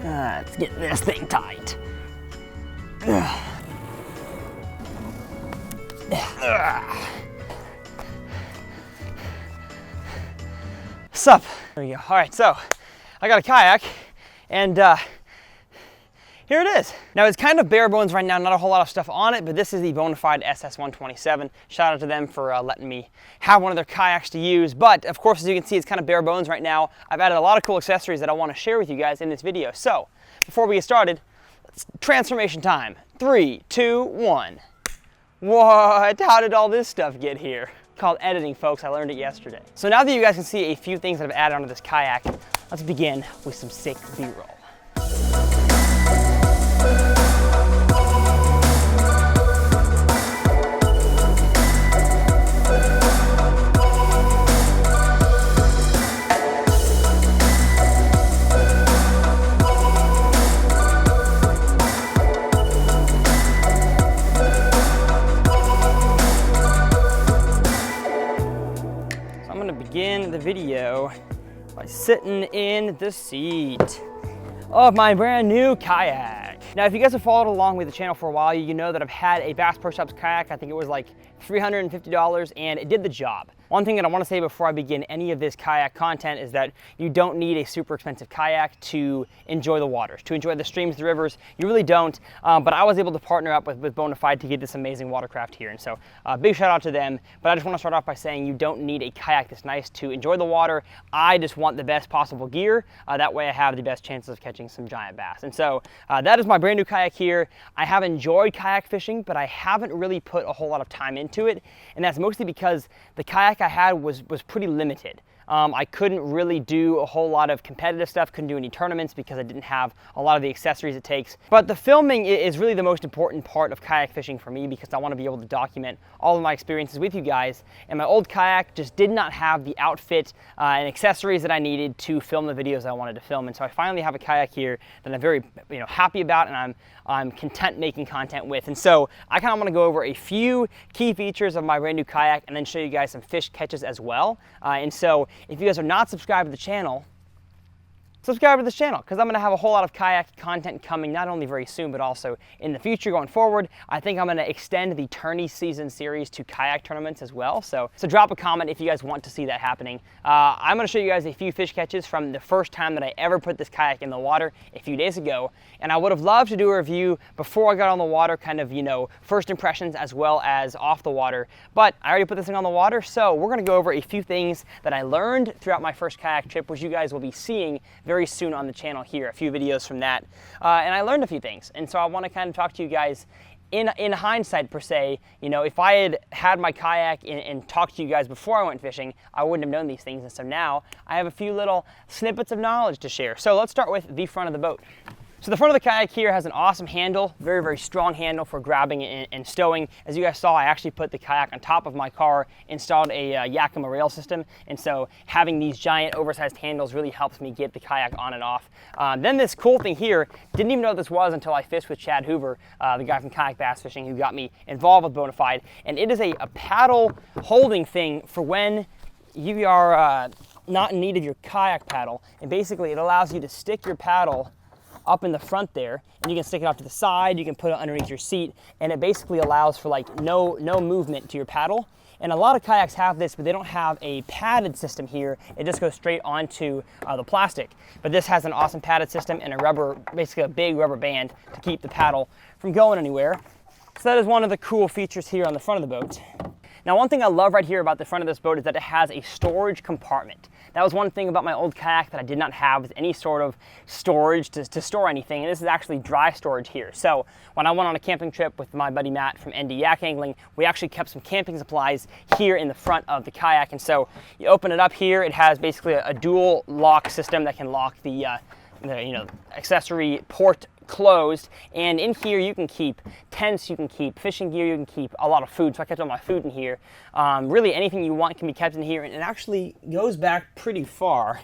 Let's get this thing tight. Sup? There you go. All right, so I got a kayak, and here it is. Now it's kind of bare bones right now, not a whole lot of stuff on it, but this is the Bonafide SS127. Shout out to them for letting me have one of their kayaks to use. But of course, as you can see, it's kind of bare bones right now. I've added a lot of cool accessories that I want to share with you guys in this video. So before we get started, it's transformation time. 3, 2, 1. What? How did all this stuff get here? Called editing, folks. I learned it yesterday. So now that you guys can see a few things that I've added onto this kayak, let's begin with some sick B-roll. Begin the video by sitting in the seat of my brand new kayak. Now, if you guys have followed along with the channel for a while, you know that I've had a Bass Pro Shops kayak. I think it was like $350, and it did the job. One thing that I want to say before I begin any of this kayak content is that you don't need a super expensive kayak to enjoy the waters, to enjoy the streams, the rivers. You really don't, but I was able to partner up with Bonafide to get this amazing watercraft here, and so big shout out to them. But I just want to start off by saying you don't need a kayak that's nice to enjoy the water. I just want the best possible gear. That way I have the best chances of catching some giant bass. And so that is my brand new kayak here. I have enjoyed kayak fishing, but I haven't really put a whole lot of time into it, and that's mostly because the kayak I had was pretty limited. I couldn't really do a whole lot of competitive stuff, couldn't do any tournaments because I didn't have a lot of the accessories it takes. But the filming is really the most important part of kayak fishing for me because I want to be able to document all of my experiences with you guys. And my old kayak just did not have the outfit and accessories that I needed to film the videos I wanted to film. And so I finally have a kayak here that I'm very happy about, and I'm content making content with. And so I kind of want to go over a few key features of my brand new kayak and then show you guys some fish catches as well. And so if you guys are not subscribed to the channel, subscribe to this channel because I'm going to have a whole lot of kayak content coming not only very soon but also in the future going forward. I think I'm going to extend the tourney season series to kayak tournaments as well. So drop a comment if you guys want to see that happening. I'm going to show you guys a few fish catches from the first time that I ever put this kayak in the water a few days ago. And I would have loved to do a review before I got on the water, kind of, first impressions as well as off the water. But I already put this thing on the water, so we're going to go over a few things that I learned throughout my first kayak trip, which you guys will be seeing very soon on the channel here, a few videos from that. And I learned a few things, and so I want to kind of talk to you guys in hindsight per se. If I had my kayak and talked to you guys before I went fishing, I wouldn't have known these things, and so now I have a few little snippets of knowledge to share. So let's start with the front of the boat. So the front of the kayak here has an awesome handle, very, very strong handle for grabbing and stowing. As you guys saw, I actually put the kayak on top of my car, installed a Yakima rail system, and so having these giant oversized handles really helps me get the kayak on and off. Then this cool thing here, didn't even know what this was until I fished with Chad Hoover, the guy from Kayak Bass Fishing who got me involved with Bonafide, and it is a paddle holding thing for when you are not in need of your kayak paddle, and basically it allows you to stick your paddle up in the front there, and you can stick it off to the side, you can put it underneath your seat, and it basically allows for like no movement to your paddle. And a lot of kayaks have this, but they don't have a padded system here. It just goes straight onto the plastic. But this has an awesome padded system and a rubber, basically a big rubber band to keep the paddle from going anywhere. So that is one of the cool features here on the front of the boat. Now, one thing I love right here about the front of this boat is that it has a storage compartment. That was one thing about my old kayak that I did not have, with any sort of storage to store anything, and this is actually dry storage here. So when I went on a camping trip with my buddy Matt from ND Yak Angling, we actually kept some camping supplies here in the front of the kayak. And so you open it up here, it has basically a dual lock system that can lock the accessory port closed, and in here you can keep tents, you can keep fishing gear, you can keep a lot of food. So I kept all my food in here. Really anything you want can be kept in here, and it actually goes back pretty far.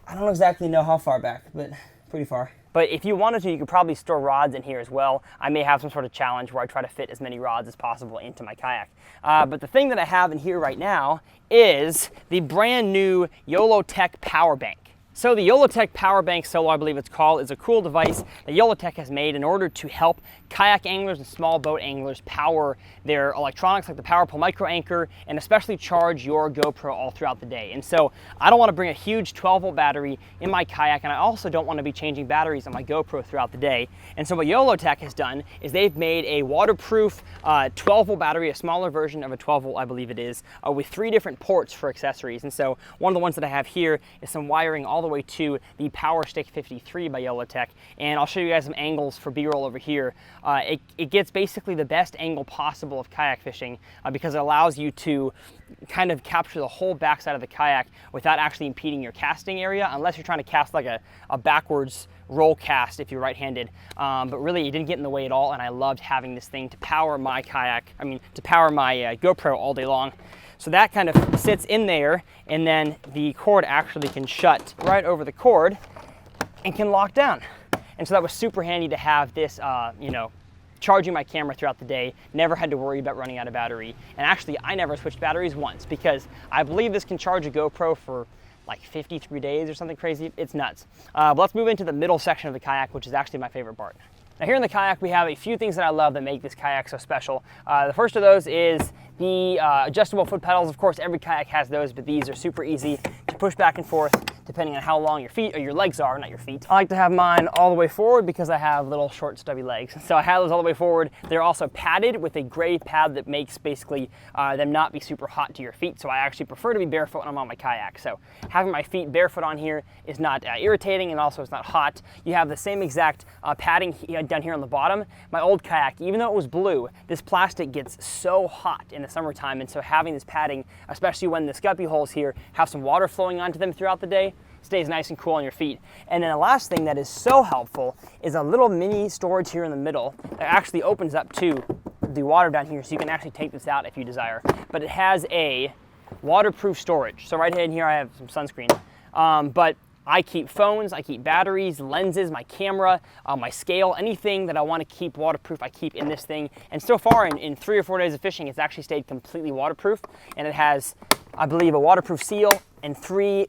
I don't exactly know how far back, but pretty far. But if you wanted to, you could probably store rods in here as well. I may have some sort of challenge where I try to fit as many rods as possible into my kayak. But the thing that I have in here right now is the brand new YOLO Tech power bank. So the YOLOtech Power Bank Solo, I believe it's called, is a cool device that YOLOtech has made in order to help kayak anglers and small boat anglers power their electronics like the Powerpull micro anchor, and especially charge your GoPro all throughout the day. And so I don't want to bring a huge 12-volt battery in my kayak, and I also don't want to be changing batteries on my GoPro throughout the day. And so what YOLOtech has done is they've made a waterproof 12-volt battery, a smaller version of a 12-volt, I believe it is, with 3 different ports for accessories. And so one of the ones that I have here is some wiring all the way to the Power Stick 53 by YOLOtech, and I'll show you guys some angles for B-roll over here. It gets basically the best angle possible of kayak fishing because it allows you to kind of capture the whole backside of the kayak without actually impeding your casting area, unless you're trying to cast like a backwards roll cast if you're right-handed. But really it didn't get in the way at all, and I loved having this thing to power my kayak, to power my GoPro all day long. So that kind of sits in there, and then the cord actually can shut right over the cord and can lock down. And so that was super handy to have this, charging my camera throughout the day. Never had to worry about running out of battery. And actually, I never switched batteries once because I believe this can charge a GoPro for like 53 days or something crazy. It's nuts. But let's move into the middle section of the kayak, which is actually my favorite part. Now here in the kayak, we have a few things that I love that make this kayak so special. The first of those is the adjustable foot pedals. Of course, every kayak has those, but these are super easy to push back and forth depending on how long your feet or your legs are, not your feet. I like to have mine all the way forward because I have little short stubby legs. So I have those all the way forward. They're also padded with a gray pad that makes basically them not be super hot to your feet. So I actually prefer to be barefoot when I'm on my kayak. So having my feet barefoot on here is not irritating, and also it's not hot. You have the same exact padding down here on the bottom. My old kayak, even though it was blue, this plastic gets so hot in the summertime, and so having this padding, especially when the scuppy holes here have some water flowing onto them throughout the day, stays nice and cool on your feet. And then the last thing that is so helpful is a little mini storage here in the middle that actually opens up to the water down here, so you can actually take this out if you desire. But it has a waterproof storage. So right in here I have some sunscreen, but I keep phones, I keep batteries, lenses, my camera, my scale, anything that I want to keep waterproof, I keep in this thing. And so far in 3 or 4 days of fishing, it's actually stayed completely waterproof. And it has, I believe, a waterproof seal and 2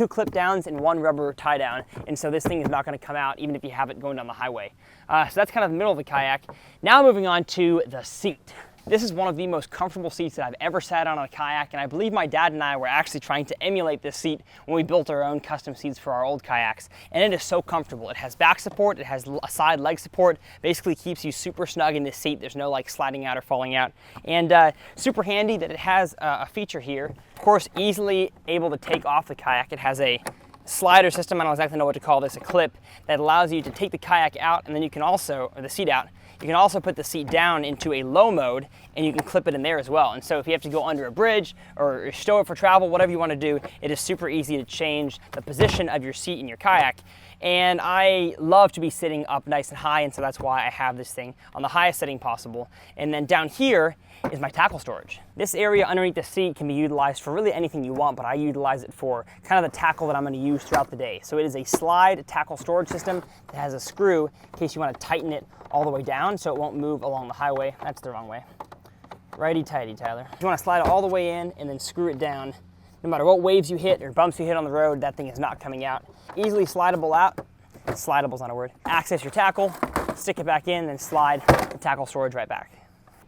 clip downs and 1 rubber tie down. And so this thing is not going to come out even if you have it going down the highway. So that's kind of the middle of the kayak. Now moving on to the seat. This is one of the most comfortable seats that I've ever sat on a kayak, and I believe my dad and I were actually trying to emulate this seat when we built our own custom seats for our old kayaks. And it is so comfortable. It has back support, it has a side leg support, basically keeps you super snug in this seat. There's no like sliding out or falling out. And super handy that it has a feature here. Of course, easily able to take off the kayak. It has a slider system, I don't exactly know what to call this, a clip that allows you to take the kayak out, and then you can also, or the seat out, you can also put the seat down into a low mode, and you can clip it in there as well. And so if you have to go under a bridge or stow it for travel, whatever you want to do, it is super easy to change the position of your seat in your kayak. And I love to be sitting up nice and high, and so that's why I have this thing on the highest setting possible. And then down here is my tackle storage. This area underneath the seat can be utilized for really anything you want, but I utilize it for kind of the tackle that I'm going to use throughout the day. So it is a slide tackle storage system that has a screw in case you want to tighten it all the way down so it won't move along the highway. That's the wrong way. Righty-tighty, Tyler. You want to slide it all the way in and then screw it down. No matter what waves you hit or bumps you hit on the road, that thing is not coming out. Easily slidable out. Slidable's not a word. Access your tackle, stick it back in, then slide the tackle storage right back.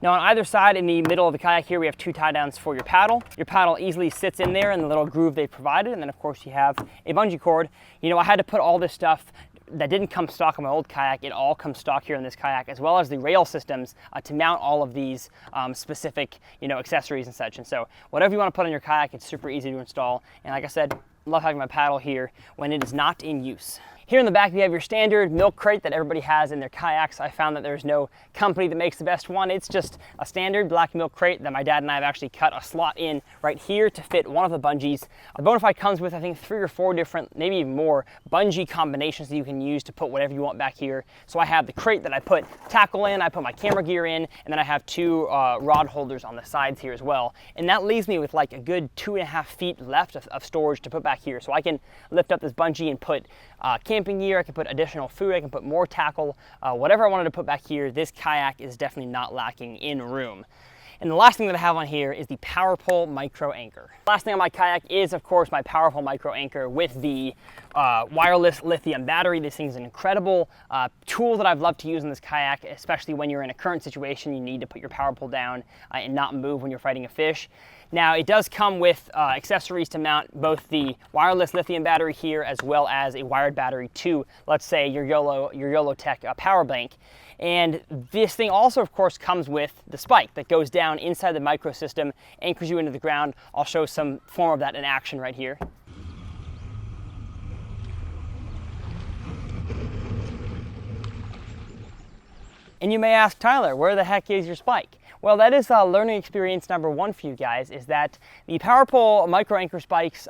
Now on either side in the middle of the kayak here, we have 2 tie downs for your paddle. Your paddle easily sits in there in the little groove they've provided, and then of course you have a bungee cord. You know, I had to put all this stuff that didn't come stock on my old kayak. It all comes stock here in this kayak, as well as the rail systems to mount all of these specific, accessories and such. And so whatever you want to put on your kayak, it's super easy to install. And like I said, love having my paddle here when it is not in use. Here in the back, you have your standard milk crate that everybody has in their kayaks. I found that there's no company that makes the best one. It's just a standard black milk crate that my dad and I have actually cut a slot in right here to fit one of the bungees. The Bonafide comes with, I think, 3 or 4 different, maybe even more, bungee combinations that you can use to put whatever you want back here. So I have the crate that I put tackle in, I put my camera gear in, and then I have 2 rod holders on the sides here as well. And that leaves me with like a good 2.5 feet left of storage to put back here. So I can lift up this bungee and put camping gear, I can put additional food, I can put more tackle, whatever I wanted to put back here. This kayak is definitely not lacking in room. And the last thing that I have on here is the powerful micro anchor. Last thing on my kayak is, of course, my powerful micro anchor with the wireless lithium battery. This thing is an incredible tool that I've loved to use in this kayak, especially when you're in a current situation, you need to put your power pole down and not move when you're fighting a fish. Now, it does come with accessories to mount both the wireless lithium battery here as well as a wired battery to, let's say, your YOLO Tech power bank. And this thing also, of course, comes with the spike that goes down inside the microsystem, anchors you into the ground. I'll show some form of that in action right here. And you may ask, Tyler, where the heck is your spike? Well, that is learning experience number one for you guys, is that the powerful micro anchor spikes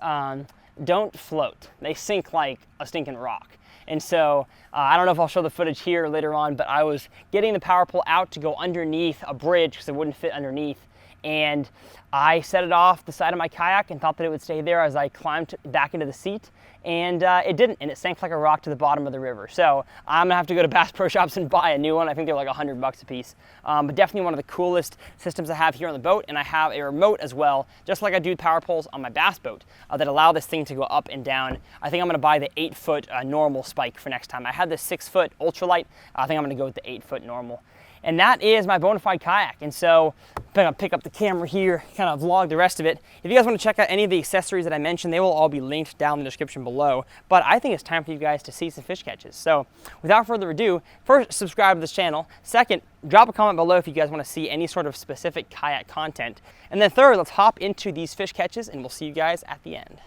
don't float. They sink like a stinking rock. And so, I don't know if I'll show the footage here later on, but I was getting the power pole out to go underneath a bridge because it wouldn't fit underneath. And I set it off the side of my kayak and thought that it would stay there as I climbed back into the seat. And it didn't, and it sank like a rock to the bottom of the river. So I'm gonna have to go to Bass Pro Shops and buy a new one. I think they're like $100 a piece. But definitely one of the coolest systems I have here on the boat. And I have a remote as well, just like I do power poles on my bass boat, that allow this thing to go up and down. I think I'm gonna buy the 8-foot normal spike for next time. I had the 6-foot ultralight. I think I'm gonna go with the 8-foot normal. And that is my bona fide kayak. And so I'm gonna pick up the camera here, kind of vlog the rest of it. If you guys wanna check out any of the accessories that I mentioned, they will all be linked down in the description below. But I think it's time for you guys to see some fish catches. So without further ado, first, subscribe to this channel. Second, drop a comment below if you guys wanna see any sort of specific kayak content. And then third, let's hop into these fish catches and we'll see you guys at the end.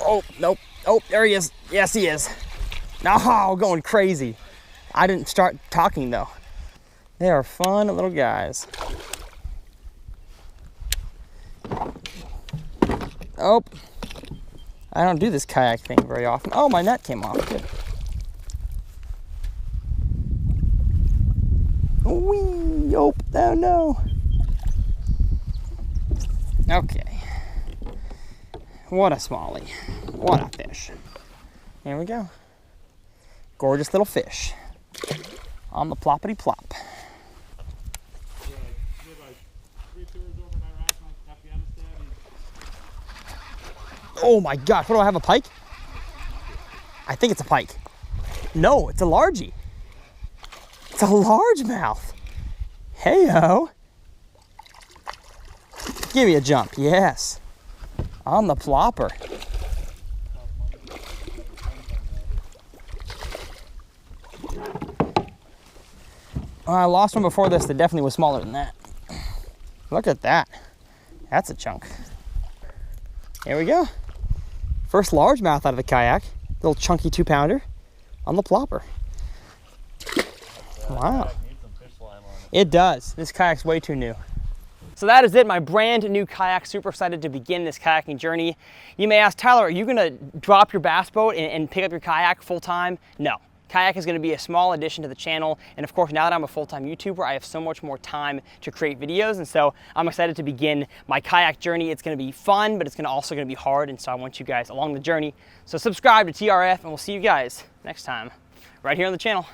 Oh, nope. Oh, there he is. Yes, he is. No, going crazy. I didn't start talking though. They are fun little guys. Oh, I don't do this kayak thing very often. Oh, my net came off. Good. Whee! Oh, oh no. Okay. What a smallie. What a fish. Here we go. Gorgeous little fish on the ploppity plop. Oh my gosh, what do I have, a pike? I think it's a pike. No, it's a largie. It's a largemouth. Hey-ho. Give me a jump, yes. On the plopper. I lost one before this that definitely was smaller than that. Look at that. That's a chunk. Here we go. First largemouth out of the kayak. Little chunky 2-pounder on the plopper. Wow. It does. This kayak's way too new. So that is it, my brand new kayak. Super excited to begin this kayaking journey. You may ask, Tyler, are you gonna drop your bass boat and pick up your kayak full time? No. Kayak is going to be a small addition to the channel, and of course now that I'm a full-time YouTuber, I have so much more time to create videos, and so I'm excited to begin my kayak journey. It's going to be fun, but it's also going to be hard, and so I want you guys along the journey. So subscribe to TRF, and we'll see you guys next time right here on the channel.